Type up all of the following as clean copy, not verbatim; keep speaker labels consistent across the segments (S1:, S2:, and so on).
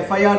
S1: FIR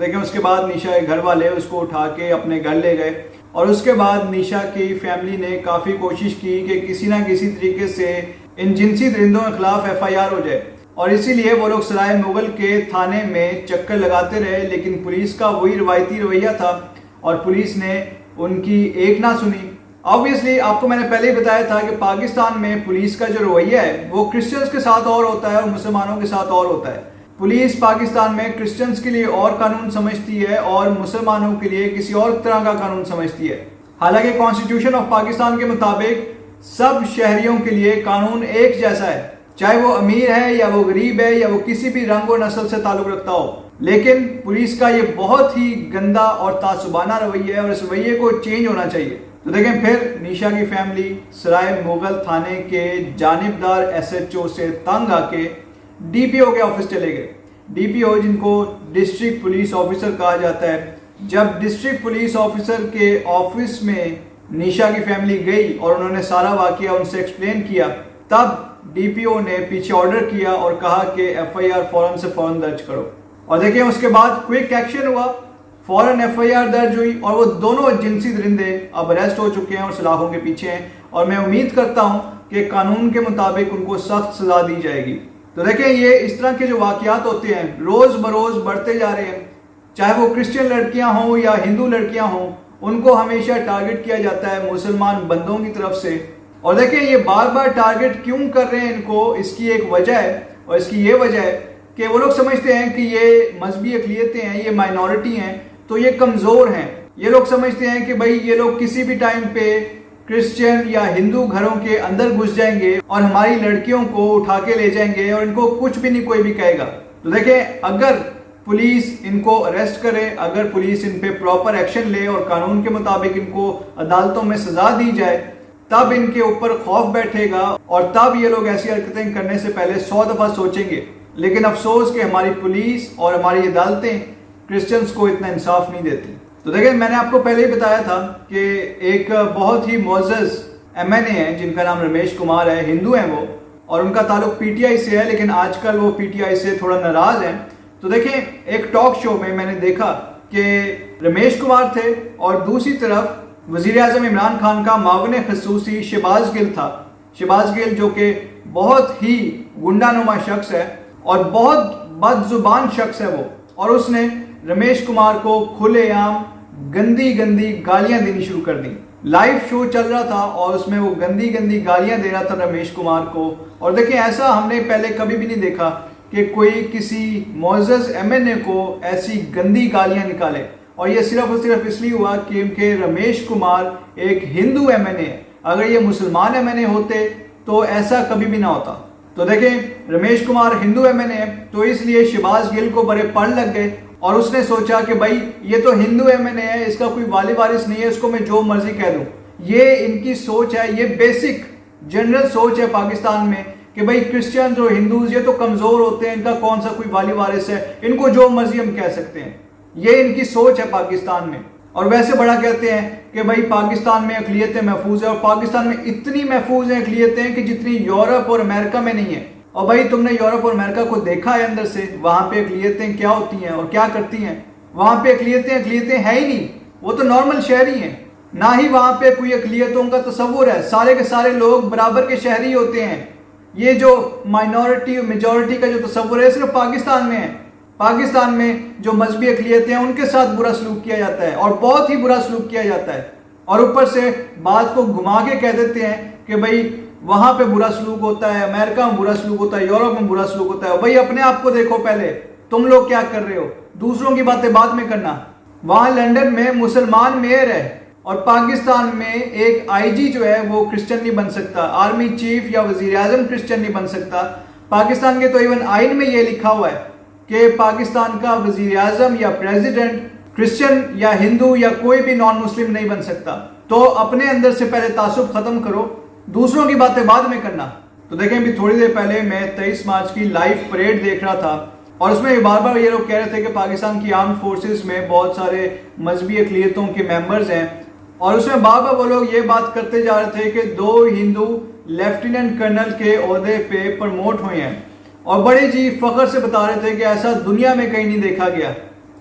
S1: دیکھیں اس کے بعد نیشا کے گھر والے اس کو اٹھا کے اپنے گھر لے گئے اور اس کے بعد نیشا کی فیملی نے کافی کوشش کی کہ کسی نہ کسی طریقے سے ان جنسی درندوں کے خلاف FIR ہو جائے، اور اسی لیے وہ لوگ سرائے مغل کے تھانے میں چکر لگاتے رہے، لیکن پولیس کا وہی روایتی رویہ تھا اور پولیس نے ان کی ایک نہ سنی۔ آبویسلی آپ کو میں نے پہلے ہی بتایا تھا کہ پاکستان میں پولیس کا جو رویہ ہے وہ کرسچنز کے ساتھ اور ہوتا ہے اور مسلمانوں کے ساتھ اور ہوتا ہے۔ پولیس پاکستان میں کرسچنز کے لیے اور قانون سمجھتی ہے اور مسلمانوں کے لیے کسی اور طرح کا قانون سمجھتی ہے، حالانکہ کانسٹیٹیوشن آف پاکستان کے مطابق سب شہریوں کے لیے قانون ایک جیسا ہے، چاہے وہ امیر ہے یا وہ غریب ہے یا وہ کسی بھی رنگ و نسل سے تعلق رکھتا ہو۔ لیکن پولیس کا یہ بہت ہی گندا اور تعصبانہ رویہ ہے اور اس رویے کو چینج ہونا چاہیے۔ تو دیکھیں پھر نیشا کی فیملی سرائے مغل تھانے کے جانبدار SHO سے تنگ آ کے DPO کے آفس چلے گئے۔ DPO جن کو ڈسٹرکٹ پولیس آفیسر کہا جاتا ہے، جب ڈسٹرکٹ پولیس آفیسر کے آفس میں نیشا کی فیملی گئی اور انہوں نے سارا واقعہ ان سے ایکسپلین کیا، تب DPO نے پیچھے آرڈر کیا اور کہا کہ FIR فوراً سے فوراً درج کرو، اور دیکھیں اس کے بعد کوئک ایکشن ہوا، فوراً FIR درج ہوئی اور وہ دونوں جنسی درندے اب اریسٹ ہو چکے ہیں اور سلاخوں کے پیچھے ہیں، اور میں امید کرتا ہوں کہ قانون کے مطابق ان کو سخت سزا دی جائے گی۔ تو دیکھیں یہ اس طرح کے جو واقعات ہوتے ہیں روز بروز بڑھتے جا رہے ہیں، چاہے وہ کرسچن لڑکیاں ہوں یا ہندو لڑکیاں ہوں، ان کو ہمیشہ ٹارگٹ کیا جاتا ہے مسلمان بندوں کی طرف سے۔ اور دیکھیں یہ بار بار ٹارگٹ کیوں کر رہے ہیں ان کو، اس کی ایک وجہ ہے، اور اس کی یہ وجہ ہے کہ وہ لوگ سمجھتے ہیں کہ یہ مذہبی اقلیتیں ہیں، یہ مائنورٹی ہیں تو یہ کمزور ہیں۔ یہ لوگ سمجھتے ہیں کہ بھائی یہ لوگ کسی بھی ٹائم پہ کرسچن یا ہندو گھروں کے اندر گھس جائیں گے اور ہماری لڑکیوں کو اٹھا کے لے جائیں گے اور ان کو کچھ بھی نہیں کوئی بھی کہے گا۔ تو دیکھیں اگر پولیس ان کو اریسٹ کرے، اگر پولیس ان پہ پراپر ایکشن لے اور قانون کے مطابق ان کو عدالتوں میں سزا دی جائے، تب ان کے اوپر خوف بیٹھے گا اور تب یہ لوگ ایسی حرکتیں کرنے سے پہلے 100 دفعہ سوچیں گے۔ لیکن افسوس کہ ہماری پولیس اور ہماری عدالتیں کرسچنز کو اتنا انصاف نہیں دیتی۔ تو دیکھیں میں نے آپ کو پہلے ہی بتایا تھا کہ ایک بہت ہی معزز MNA ہیں جن کا نام رمیش کمار ہے، ہندو ہیں وہ، اور ان کا تعلق PTI سے ہے، لیکن آج کل وہ PTI سے تھوڑا ناراض ہیں۔ تو دیکھیں ایک ٹاک شو میں نے دیکھا کہ رمیش کمار تھے اور دوسری طرف وزیر اعظم عمران خان کا معاون خصوصی شہباز گل تھا۔ شہباز گل جو کہ بہت ہی گنڈا نما شخص ہے اور بہت بد زبان شخص ہے وہ، اور اس نے رمیش کمار کو کھلے عام گندی گالیاں دینی شروع کر دی۔ لائیو شو چل رہا تھا اور اس میں وہ گندی گالیاں دے رہا تھا رمیش کمار کو، اور دیکھیں ایسا ہم نے پہلے کبھی بھی نہیں دیکھا کہ کوئی کسی معزز MNA کو ایسی گندی گالیاں نکالے، اور یہ صرف اور صرف اس لیے ہوا کیونکہ رمیش کمار ایک ہندو MNA ہے۔ اگر یہ مسلمان MNA ہوتے تو ایسا کبھی بھی نہ ہوتا۔ تو دیکھیں رمیش کمار ہندو MNA ہے تو اس لیے شہباز گل کو بڑے پڑ لگ گئے، اور اس نے سوچا کہ بھائی یہ تو ہندو MNA ہے، اس کا کوئی والی وارث نہیں ہے، اس کو میں جو مرضی کہہ دوں۔ یہ ان کی سوچ ہے، یہ بیسک جنرل سوچ ہے پاکستان میں کہ بھائی کرسچنز اور ہندوز یہ تو کمزور ہوتے ہیں، ان کا کون سا کوئی والی وارث ہے، ان کو جو مرضی ہم کہہ سکتے ہیں۔ یہ ان کی سوچ ہے پاکستان میں، اور ویسے بڑا کہتے ہیں کہ بھائی پاکستان میں اقلیتیں محفوظ ہیں، اور پاکستان میں اتنی محفوظ ہیں اقلیتیں کہ جتنی یورپ اور امریکہ میں نہیں ہیں۔ اور بھائی تم نے یورپ اور امریکہ کو دیکھا ہے اندر سے، وہاں پہ اقلیتیں کیا ہوتی ہیں اور کیا کرتی ہیں؟ وہاں پہ اقلیتیں ہیں ہی نہیں، وہ تو نارمل شہری ہیں، نہ ہی وہاں پہ کوئی اقلیتوں کا تصور ہے، سارے کے سارے لوگ برابر کے شہری ہوتے ہیں۔ یہ جو مائنورٹی اور میجورٹی کا جو تصور ہے صرف پاکستان میں ہے۔ پاکستان میں جو مذہبی اقلیتیں ہیں ان کے ساتھ برا سلوک کیا جاتا ہے، اور بہت ہی برا سلوک کیا جاتا ہے، اور اوپر سے بات کو گھما کے کہہ دیتے ہیں کہ بھائی وہاں پہ برا سلوک ہوتا ہے، امریکہ میں برا سلوک ہوتا ہے، یورپ میں برا سلوک ہوتا ہے۔ بھائی اپنے آپ کو دیکھو پہلے، تم لوگ کیا کر رہے ہو، دوسروں کی باتیں بعد میں کرنا۔ وہاں لنڈن میں مسلمان میئر ہے، اور پاکستان میں ایک IG جو ہے وہ کرسچن نہیں بن سکتا، آرمی چیف یا وزیر اعظم کرسچن نہیں بن سکتا۔ پاکستان کے تو ایون آئین میں یہ لکھا ہوا ہے کہ پاکستان کا وزیر اعظم یا پریزیڈنٹ کرسچن یا ہندو یا کوئی بھی نان مسلم نہیں بن سکتا۔ تو اپنے اندر سے پہلے تعصب ختم کرو، دوسروں کی باتیں بعد میں کرنا۔ تو دیکھیں بھی تھوڑی دیر پہلے میں 23 مارچ کی لائیو پریڈ دیکھ رہا تھا، اور اس میں بار بار یہ لوگ کہہ رہے تھے کہ پاکستان کی آرم فورسز میں بہت سارے مذہبی اقلیتوں کے ممبرز ہیں، اور اس میں بار بار وہ لوگ یہ بات کرتے جا رہے تھے کہ 2 ہندو لیفٹیننٹ کرنل کے عہدے پہ پرموٹ ہوئے ہیں، اور بڑے جی فخر سے بتا رہے تھے کہ ایسا دنیا میں کہیں نہیں دیکھا گیا۔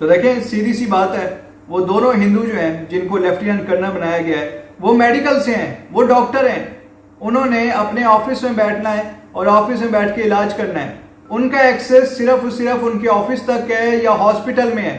S1: تو دیکھیں سیدھی سی بات ہے، وہ دونوں ہندو جو ہیں جن کو لیفٹیننٹ کرنل بنایا گیا ہے وہ میڈیکل سے ہیں، وہ ڈاکٹر ہیں، انہوں نے اپنے آفس میں بیٹھنا ہے اور آفس میں بیٹھ کے علاج کرنا ہے، ان کا ایکسس صرف اور صرف ان کے آفس تک ہے یا ہاسپٹل میں ہے،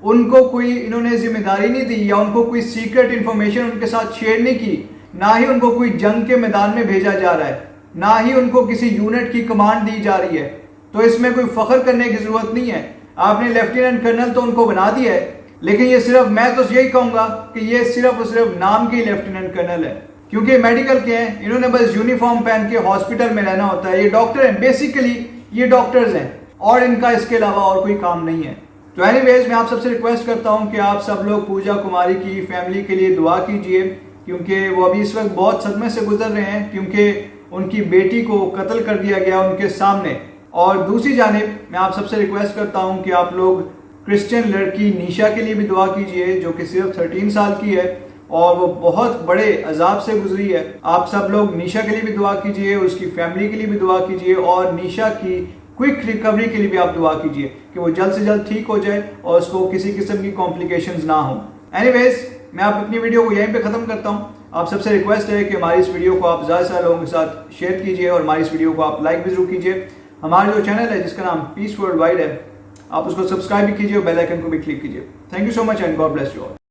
S1: ان کو کوئی انہوں نے ذمہ داری نہیں دی یا ان کو کوئی سیکرٹ انفارمیشن ان کے ساتھ شیئر نہیں کی، نہ ہی ان کو کوئی جنگ کے میدان میں بھیجا جا رہا ہے، نہ ہی ان کو کسی یونٹ کی کمانڈ دی جا رہی ہے، تو اس میں کوئی فخر کرنے کی ضرورت نہیں ہے۔ آپ نے لیفٹیننٹ کرنل تو ان کو بنا دیا ہے، لیکن یہ صرف میں تو یہی کہوں گا کہ یہ صرف اور صرف نام کی لیفٹیننٹ کرنل ہے، کیونکہ میڈیکل کے ہیں، انہوں نے بس یونیفارم پہن کے ہاسپٹل میں رہنا ہوتا ہے، یہ ڈاکٹر ہیں، بیسیکلی یہ ڈاکٹرز ہیں اور ان کا اس کے علاوہ اور کوئی کام نہیں ہے۔ تو اینی ویز میں آپ سب سے ریکویسٹ کرتا ہوں کہ آپ سب لوگ پوجا کماری کی فیملی کے لیے دعا کیجئے، کیونکہ وہ ابھی اس وقت بہت صدمے سے گزر رہے ہیں، کیونکہ ان کی بیٹی کو قتل کر دیا گیا ان کے سامنے۔ اور دوسری جانب میں آپ سب سے ریکویسٹ کرتا ہوں کہ آپ لوگ کرسچن لڑکی نیشا کے لیے بھی دعا کیجئے، جو کہ صرف 13 سال کی ہے اور وہ بہت بڑے عذاب سے گزری ہے۔ آپ سب لوگ نیشا کے لیے بھی دعا کیجئے، اس کی فیملی کے لیے بھی دعا کیجئے، اور نیشا کی کوئک ریکوری کے لیے بھی آپ دعا کیجئے کہ وہ جلد سے جلد ٹھیک ہو جائے اور اس کو کسی قسم کی کمپلیکیشنز نہ ہوں۔ اینی ویز میں آپ اپنی ویڈیو کو یہیں پہ ختم کرتا ہوں۔ آپ سب سے ریکویسٹ ہے کہ ہماری اس ویڈیو کو آپ زیادہ سے زیادہ لوگوں کے ساتھ شیئر کیجئے اور ہماری اس ویڈیو کو آپ لائک بھی ضرور کیجئے۔ ہمارا جو چینل ہے جس کا نام پیس ورلڈ وائڈ ہے، آپ اس کو سبسکرائب بھی کیجئے اور بیل آئیکن کو بھی کلک کیجئے۔ Thank you so much and God bless you all.